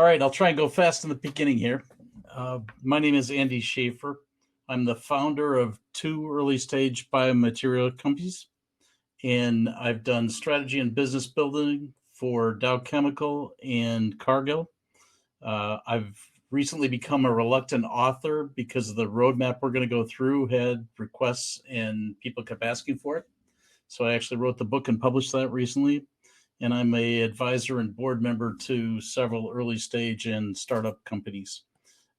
right, I'll try and go fast in the beginning here. My name is Andy Shafer. I'm the founder of two early stage biomaterial companies, and I've done strategy and business building for Dow Chemical and Cargill. I've recently become a reluctant author because of the roadmap we're going to go through had requests and people kept asking for it. So I actually wrote the book and published that recently. And I'm a advisor and board member to several early stage and startup companies.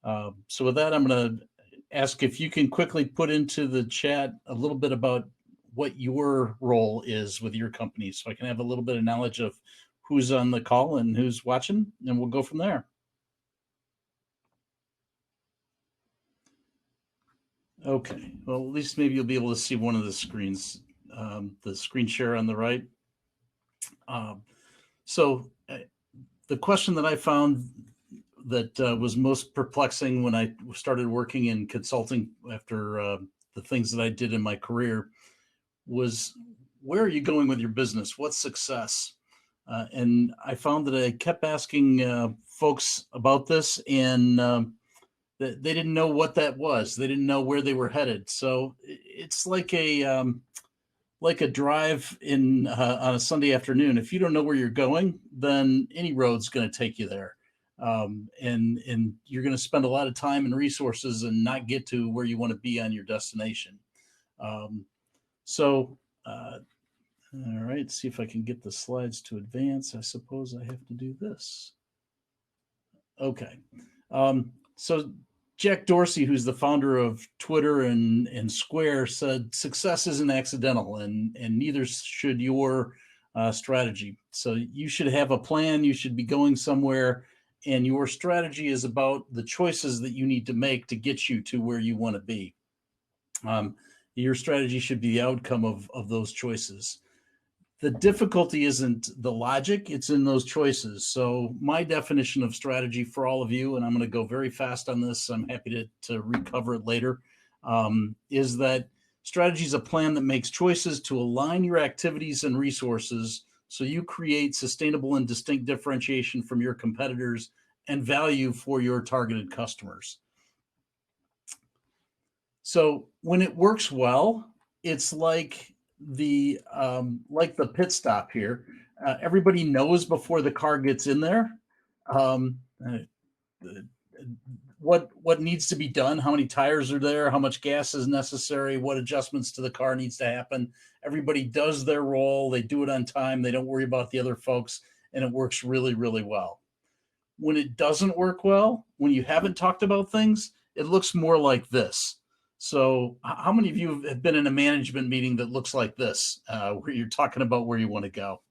So with that, I'm going to ask if you can quickly put into the chat a little bit about what your role is with your company, so I can have a little bit of knowledge of who's on the call and who's watching, and we'll go from there. Okay, well, at least maybe you'll be able to see one of the screens, the screen share on the right. So the question that I found that was most perplexing when I started working in consulting after the things that I did in my career was, where are you going with your business? What's success? And I found that I kept asking folks about this, and they didn't know what that was. They didn't know where they were headed. So it's like a drive in on a Sunday afternoon. If you don't know where you're going, then any road's going to take you there, and you're going to spend a lot of time and resources and not get to where you want to be on your destination. All right, see if I can get the slides to advance. I suppose I have to do this. Okay, so Jack Dorsey, who's the founder of Twitter and Square, said success isn't accidental, and neither should your strategy. So you should have a plan. You should be going somewhere, and your strategy is about the choices that you need to make to get you to where you want to be. Your strategy should be the outcome of those choices. The difficulty isn't the logic, it's in those choices. So my definition of strategy for all of you, and I'm going to go very fast on this, I'm happy to recover it later, is that strategy is a plan that makes choices to align your activities and resources so you create sustainable and distinct differentiation from your competitors and value for your targeted customers. So when it works well, it's like the pit stop here. Everybody knows before the car gets in there what needs to be done, how many tires are there, how much gas is necessary, what adjustments to the car needs to happen. Everybody does their role, they do it on time, they don't worry about the other folks, and it works really, really well. When it doesn't work well, when you haven't talked about things, it looks more like this. So how many of you have been in a management meeting that looks like this, where you're talking about where you want to go?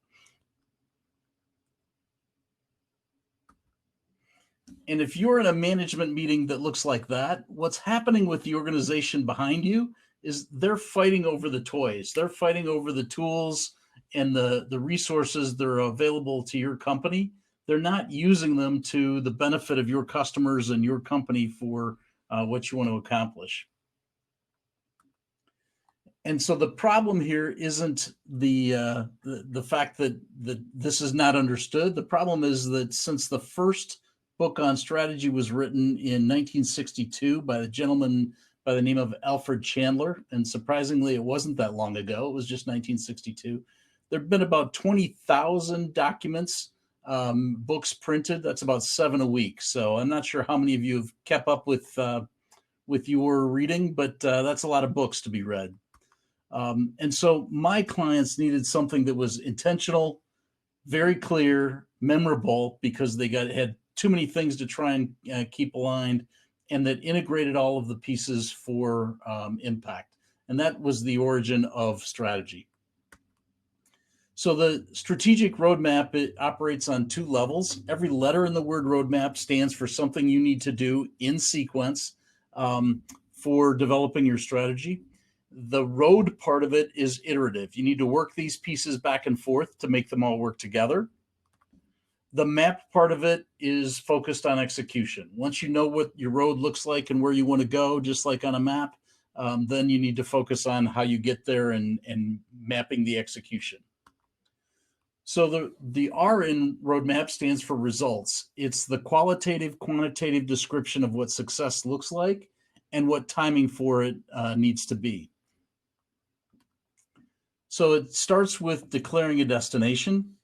And if you're in a management meeting that looks like that, what's happening with the organization behind you is they're fighting over the toys. They're fighting over the tools and the resources that are available to your company. They're not using them to the benefit of your customers and your company for what you want to accomplish. And so the problem here isn't the fact that this is not understood. The problem is that since the first book on strategy was written in 1962 by a gentleman by the name of Alfred Chandler, and surprisingly, it wasn't that long ago. It was just 1962. There have been about 20,000 documents, books printed. That's about 7 a week. So I'm not sure how many of you have kept up with your reading, but that's a lot of books to be read. And so my clients needed something that was intentional, very clear, memorable, because they had too many things to try and keep aligned, and that integrated all of the pieces for impact. And that was the origin of strategy. So the strategic roadmap, it operates on 2 levels. Every letter in the word roadmap stands for something you need to do in sequence for developing your strategy. The road part of it is iterative. You need to work these pieces back and forth to make them all work together. The map part of it is focused on execution. Once you know what your road looks like and where you want to go, just like on a map, then you need to focus on how you get there and mapping the execution. So the R in roadmap stands for results. It's the qualitative, quantitative description of what success looks like and what timing for it needs to be. So it starts with declaring a destination.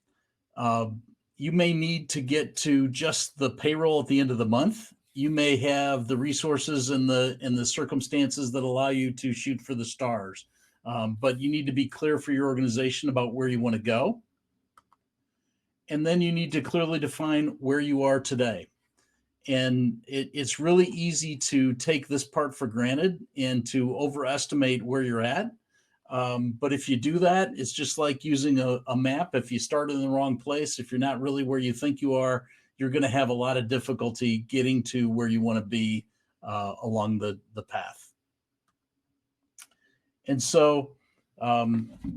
You may need to get to just the payroll at the end of the month. You may have the resources and the circumstances that allow you to shoot for the stars. But you need to be clear for your organization about where you want to go. And then you need to clearly define where you are today. And it's really easy to take this part for granted and to overestimate where you're at. But if you do that, it's just like using a map. If you start in the wrong place, if you're not really where you think you are, you're going to have a lot of difficulty getting to where you want to be along the path. And so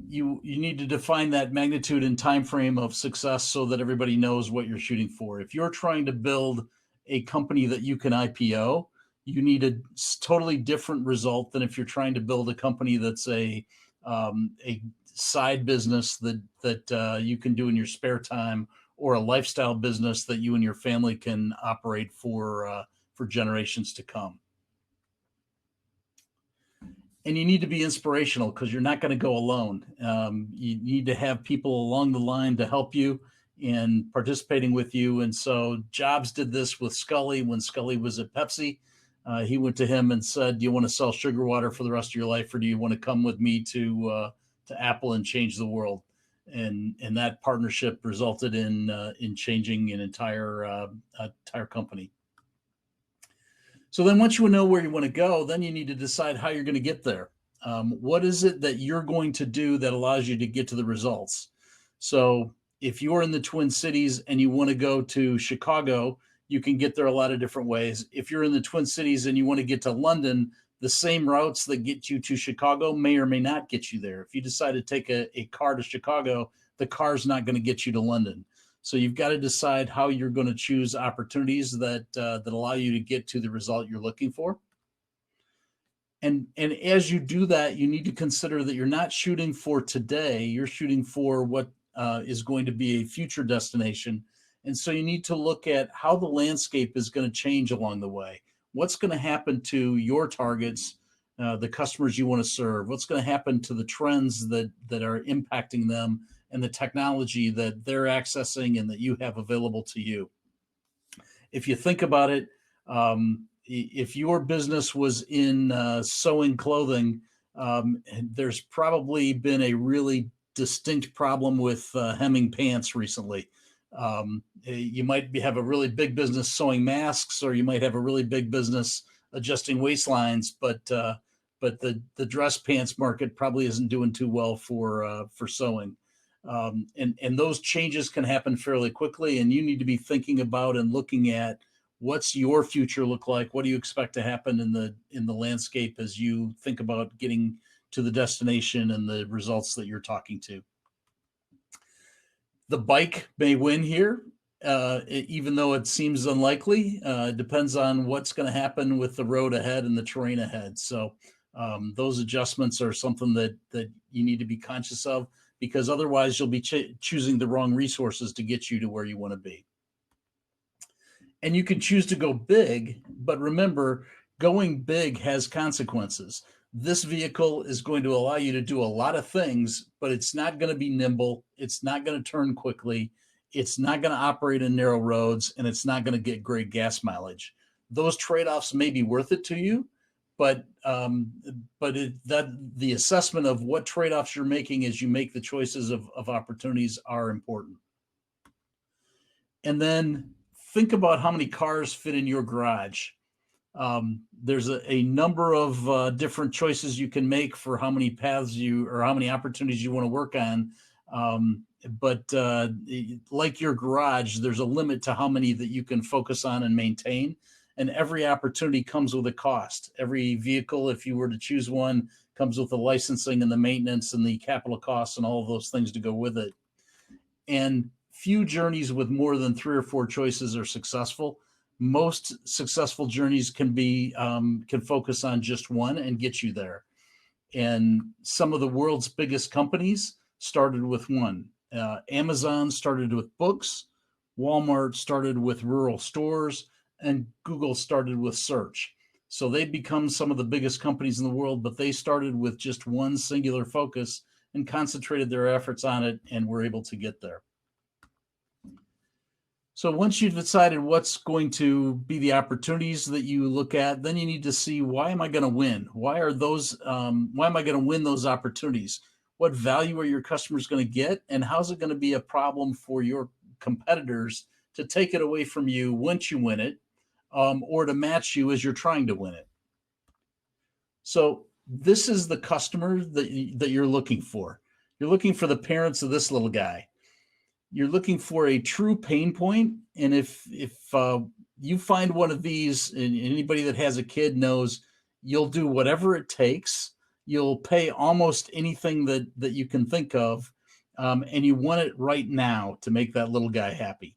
you need to define that magnitude and time frame of success so that everybody knows what you're shooting for. If you're trying to build a company that you can IPO, you need a totally different result than if you're trying to build a company that's a side business that you can do in your spare time, or a lifestyle business that you and your family can operate for generations to come. And you need to be inspirational because you're not going to go alone. You need to have people along the line to help you and participating with you. And so Jobs did this with Scully when Scully was at Pepsi. He went to him and said, "Do you want to sell sugar water for the rest of your life, or do you want to come with me to Apple and change the world?" And that partnership resulted in changing an entire company. So then once you know where you want to go, then you need to decide how you're going to get there. What is it that you're going to do that allows you to get to the results? So if you're in the Twin Cities and you want to go to Chicago, you can get there a lot of different ways. If you're in the Twin Cities and you want to get to London, the same routes that get you to Chicago may or may not get you there. If you decide to take a car to Chicago, the car's not going to get you to London. So you've got to decide how you're going to choose opportunities that allow you to get to the result you're looking for. And as you do that, you need to consider that you're not shooting for today. You're shooting for what is going to be a future destination. And so you need to look at how the landscape is going to change along the way. What's going to happen to your targets, the customers you want to serve? What's going to happen to the trends that are impacting them, and the technology that they're accessing and that you have available to you? If you think about it, if your business was in sewing clothing, there's probably been a really distinct problem with hemming pants recently. You might have a really big business sewing masks, or you might have a really big business adjusting waistlines, but the dress pants market probably isn't doing too well for sewing. And those changes can happen fairly quickly, and you need to be thinking about and looking at what's your future look like. What do you expect to happen in the landscape as you think about getting to the destination and the results that you're talking to? The bike may win here, even though it seems unlikely. It depends on what's going to happen with the road ahead and the terrain ahead. So those adjustments are something that you need to be conscious of, because otherwise you'll be choosing the wrong resources to get you to where you want to be. And you can choose to go big, but remember, going big has consequences. This vehicle is going to allow you to do a lot of things, but it's not going to be nimble. It's not going to turn quickly. It's not going to operate in narrow roads, and it's not going to get great gas mileage. Those trade-offs may be worth it to you, but the assessment of what trade-offs you're making as you make the choices of opportunities are important. And then think about how many cars fit in your garage. There's a number of different choices you can make for how many paths or how many opportunities you want to work on. But like your garage, there's a limit to how many that you can focus on and maintain. And every opportunity comes with a cost. Every vehicle, if you were to choose one, comes with the licensing and the maintenance and the capital costs and all of those things to go with it. And few journeys with more than 3 or 4 choices are successful. Most successful journeys can focus on just one and get you there. And some of the world's biggest companies started with one. Amazon started with books, Walmart started with rural stores, and Google started with search. So they've become some of the biggest companies in the world, but they started with just one singular focus and concentrated their efforts on it, and were able to get there. So once you've decided what's going to be the opportunities that you look at, then you need to see, why am I going to win? Why am I going to win those opportunities? What value are your customers going to get? And how's it going to be a problem for your competitors to take it away from you once you win it, or to match you as you're trying to win it? So this is the customer that you're looking for. You're looking for the parents of this little guy. You're looking for a true pain point, and if you find one of these, and anybody that has a kid knows, you'll do whatever it takes. You'll pay almost anything that you can think of, and you want it right now to make that little guy happy.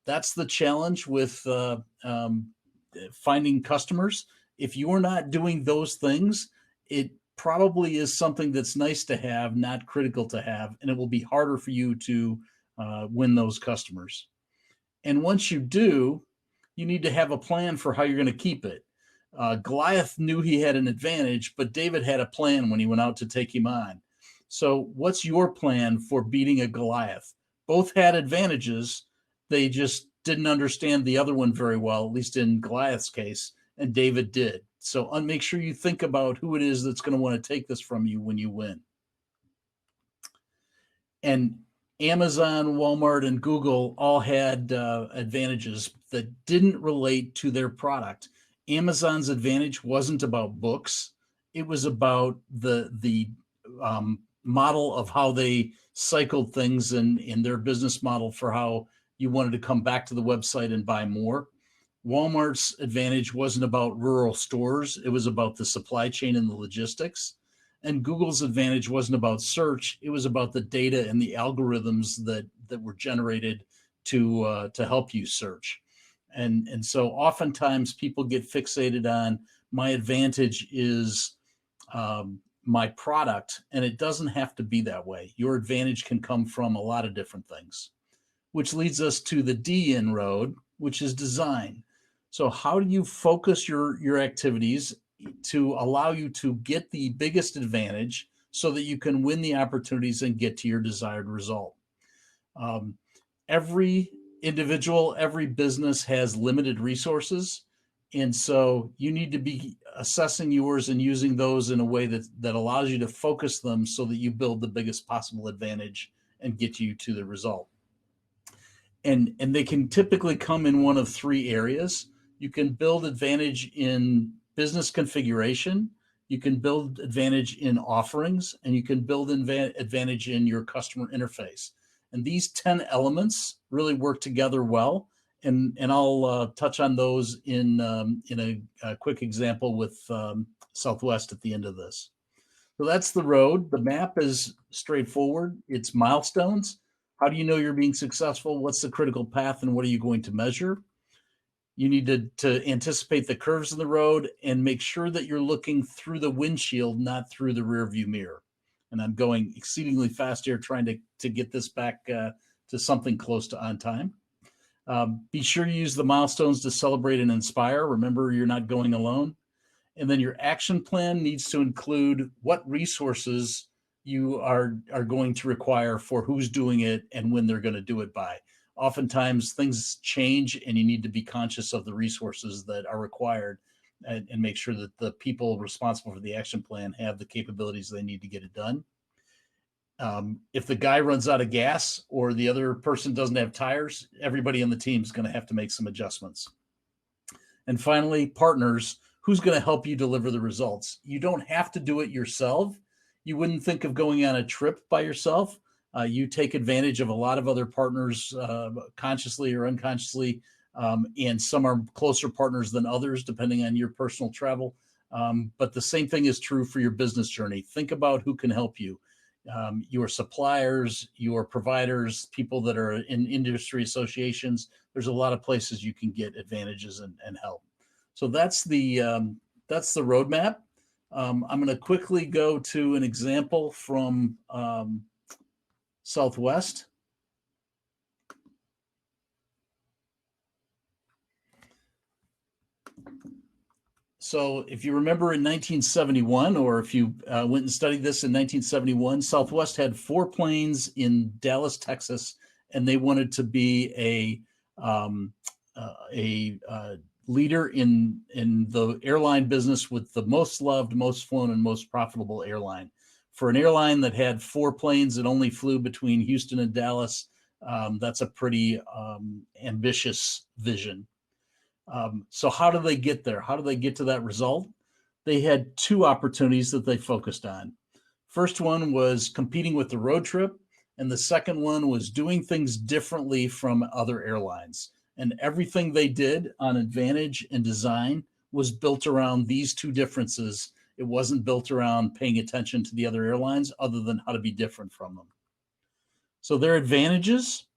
That's the challenge with finding customers. If you're not doing those things, it probably is something that's nice to have, not critical to have, and it will be harder for you to win those customers. And once you do, you need to have a plan for how you're going to keep it. Goliath knew he had an advantage, but David had a plan when he went out to take him on. So what's your plan for beating a Goliath? Both had advantages. They just didn't understand the other one very well, at least in Goliath's case, and David did. So make sure you think about who it is that's going to want to take this from you when you win. And Amazon, Walmart, and Google all had advantages that didn't relate to their product. Amazon's advantage wasn't about books. It was about the model of how they cycled things in their business model for how you wanted to come back to the website and buy more. Walmart's advantage wasn't about rural stores. It was about the supply chain and the logistics. And Google's advantage wasn't about search. It was about the data and the algorithms that were generated to help you search. And so oftentimes people get fixated on, my advantage is my product, and it doesn't have to be that way. Your advantage can come from a lot of different things, which leads us to the D in road, which is design. So how do you focus your activities to allow you to get the biggest advantage so that you can win the opportunities and get to your desired result? Every individual, every business has limited resources. And so you need to be assessing yours and using those in a way that allows you to focus them so that you build the biggest possible advantage and get you to the result. And they can typically come in one of three areas. You can build advantage in business configuration, you can build advantage in offerings, and you can build advantage in your customer interface. And these 10 elements really work together well. And I'll touch on those in a quick example with Southwest at the end of this. So that's the road. The map is straightforward. It's milestones. How do you know you're being successful? What's the critical path, and what are you going to measure? You need to anticipate the curves in the road and make sure that you're looking through the windshield, not through the rear view mirror. And I'm going exceedingly fast here, trying to get this back to something close to on time. Be sure you use the milestones to celebrate and inspire. Remember, you're not going alone. And then your action plan needs to include what resources you are going to require for who's doing it and when they're going to do it by. Oftentimes things change, and you need to be conscious of the resources that are required and make sure that the people responsible for the action plan have the capabilities they need to get it done. If the guy runs out of gas or the other person doesn't have tires, everybody on the team is going to have to make some adjustments. And finally, partners. Who's going to help you deliver the results? You don't have to do it yourself. You wouldn't think of going on a trip by yourself. You take advantage of a lot of other partners, consciously or unconsciously, and some are closer partners than others, depending on your personal travel. But the same thing is true for your business journey. Think about who can help you. Your suppliers, your providers, people that are in industry associations. There's a lot of places you can get advantages and help. So that's the roadmap. I'm going to quickly go to an example from Southwest. So if you remember in 1971, or if you went and studied this in 1971, Southwest had 4 planes in Dallas, Texas, and they wanted to be a leader in the airline business with the most loved, most flown, and most profitable airline. For an airline that had 4 planes and only flew between Houston and Dallas, that's a pretty ambitious vision. So how do they get there? How do they get to that result? They had 2 opportunities that they focused on. First one was competing with the road trip, and the second one was doing things differently from other airlines. And everything they did on advantage and design was built around these 2 differences. It wasn't built around paying attention to the other airlines other than how to be different from them. So their advantages,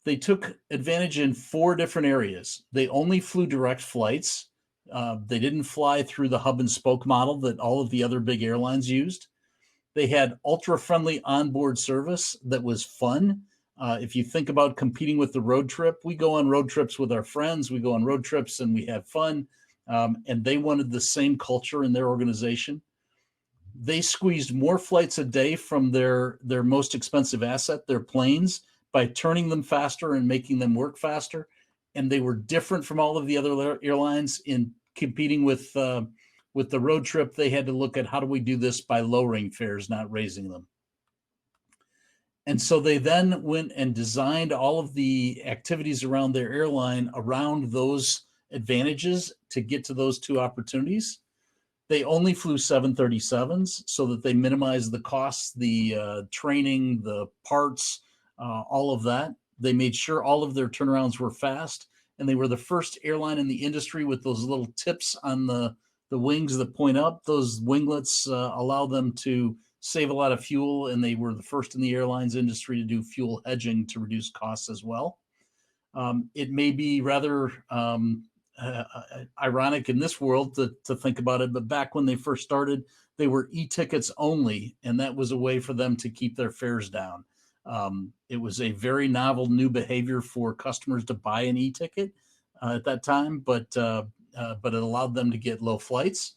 they took advantage in 4 different areas. They only flew direct flights. They didn't fly through the hub and spoke model that all of the other big airlines used. They had ultra-friendly onboard service that was fun. If you think about competing with the road trip, we go on road trips with our friends. We go on road trips and we have fun. And they wanted the same culture in their organization. They squeezed more flights a day from their most expensive asset, their planes, by turning them faster and making them work faster. And they were different from all of the other airlines in competing with the road trip. They had to look at how do we do this by lowering fares, not raising them. And so they then went and designed all of the activities around their airline around those advantages to get to those 2 opportunities. They only flew 737s so that they minimized the costs, the training, the parts, all of that. They made sure all of their turnarounds were fast, and they were the first airline in the industry with those little tips on the wings that point up. Those winglets allow them to save a lot of fuel, and they were the first in the airlines industry to do fuel hedging to reduce costs as well. It may be rather ironic in this world to think about it, but back when they first started, they were e-tickets only, and that was a way for them to keep their fares down. It was a very novel new behavior for customers to buy an e-ticket at that time, but it allowed them to get low flights.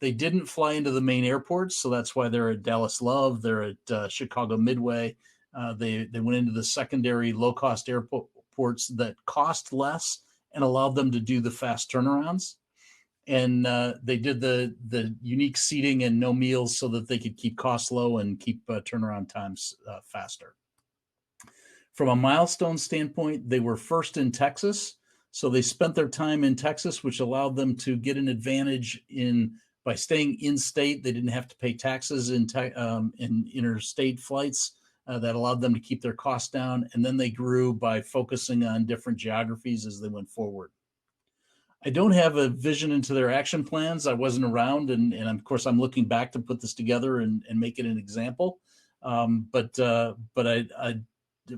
They didn't fly into the main airports, so that's why they're at Dallas Love, they're at Chicago Midway. They went into the secondary low-cost airports that cost less and allowed them to do the fast turnarounds. And they did the unique seating and no meals so that they could keep costs low and keep turnaround times faster. From a milestone standpoint, they were first in Texas. So they spent their time in Texas, which allowed them to get an advantage by staying in state. They didn't have to pay taxes in interstate flights. That allowed them to keep their costs down. And then they grew by focusing on different geographies as they went forward. I don't have a vision into their action plans. I wasn't around, and of course I'm looking back to put this together and make it an example. But I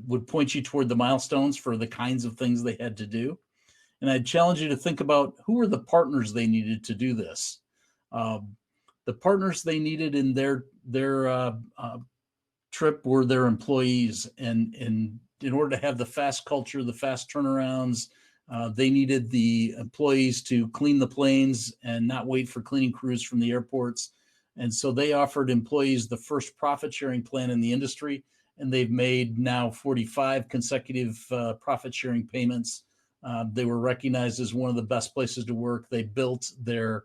would point you toward the milestones for the kinds of things they had to do. And I'd challenge you to think about who were the partners they needed to do this. The partners they needed in their trip were their employees. And in order to have the fast culture, the fast turnarounds, they needed the employees to clean the planes and not wait for cleaning crews from the airports. And so they offered employees the first profit sharing plan in the industry. And they've made now 45 consecutive profit sharing payments. They were recognized as one of the best places to work. They built their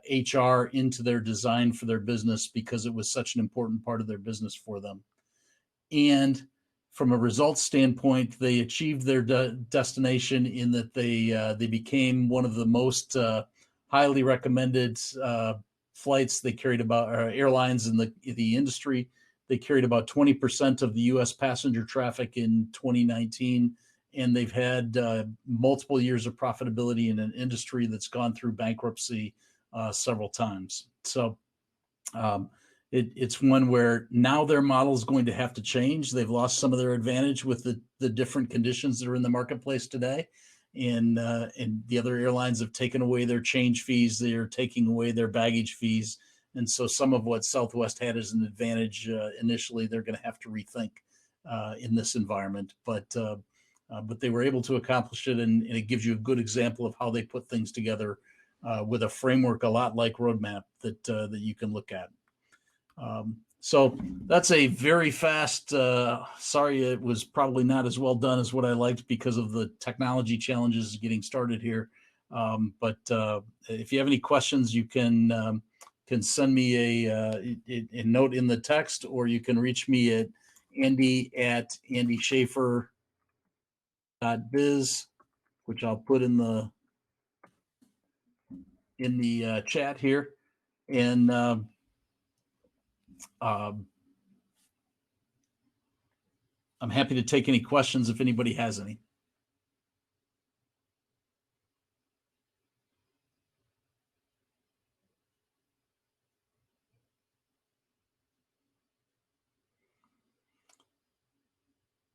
HR into their design for their business because it was such an important part of their business for them. And from a results standpoint, they achieved their destination in that they became one of the most highly recommended flights. They carried about airlines in the industry. They carried about 20% of the U.S. passenger traffic in 2019, and they've had multiple years of profitability in an industry that's gone through bankruptcy several times. So it's one where now their model is going to have to change. They've lost some of their advantage with the different conditions that are in the marketplace today. And the other airlines have taken away their change fees. They are taking away their baggage fees. And so some of what Southwest had as an advantage initially, they're going to have to rethink in this environment. But they were able to accomplish it, and it gives you a good example of how they put things together with a framework a lot like Roadmap that you can look at. So that's a very fast, sorry, it was probably not as well done as what I liked because of the technology challenges getting started here. But if you have any questions, you can send me a note in the text, or you can reach me at andy@andyshafer.biz, which I'll put in the chat here. And I'm happy to take any questions if anybody has any.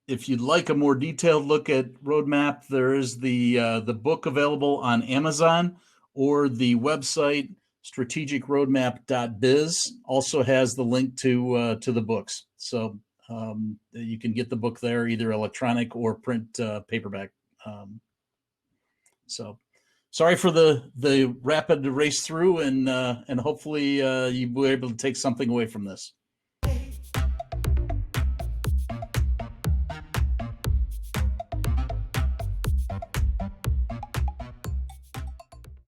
If you'd like a more detailed look at Roadmap, there is the book available on Amazon, or the website strategicroadmap.biz also has the link to the books. So you can get the book there, either electronic or print paperback. So sorry for the rapid race through, and hopefully you were able to take something away from this.